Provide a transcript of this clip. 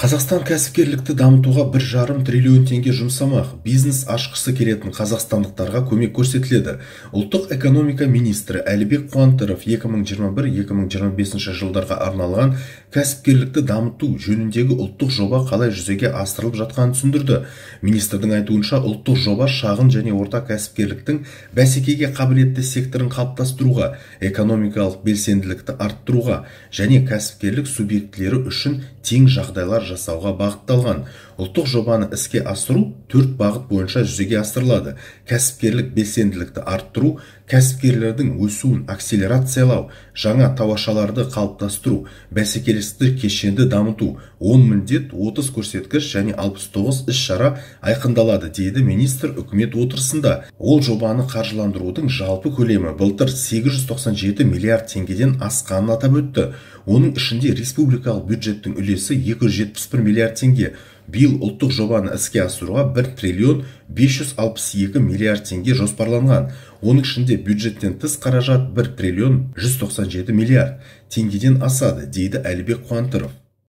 Қазақстан кәсіпкерлікті дамытуға 1,5 триллион теңге жұмсамақ. Бизнес ашқысы келетін қазақстандықтарға көмек көрсетіледі. Ұлттық экономика министрі Әлібек Қуантаров 2021-2025 жылдарға арналған кәсіпкерлікті дамыту жөніндегі ұлттық жоба қалай жүзеге асырылып жатқанын түсіндірді. Министрдің айтуынша, ұлттық жоба шағын және орта кәсіпкерліктің бәсекеге қабілетті секторын қалыптастыруға, экономикалық белсенділікті арттыруға және кәсіпкерлік субъектілері үшін тең жағдайлар жасауға бағытталған. Ұлттық жобаны іске асыру 4 бағыт бойынша жүзеге асырылады. Кәсіпкерлік белсенділікті арттыру, кәсіпкерлердің өсуін акселерациялау, жаңа тауашаларды қалыптастыру, бәсекелестікті кешенді дамыту, 10 міндет, 30 көрсеткіш және 69 іс-шара айқындалады, дейді министр үкімет отырысында. Ол жобаны қаржыландырудың жалпы көлемі былтыр 897 миллиард теңгеден асқанын атап өтті. Оның ішінде республикалық бюджеттің үлесі 271 миллиард теңге. Биыл ұлттық жобаны іске асыруға 1 триллион 562 миллиард теңге жоспарланған. Оның ішінде бюджеттен тыс қаражат 1 триллион 197 миллиард теңгеден асады, дейді Әлібек Қуантаров.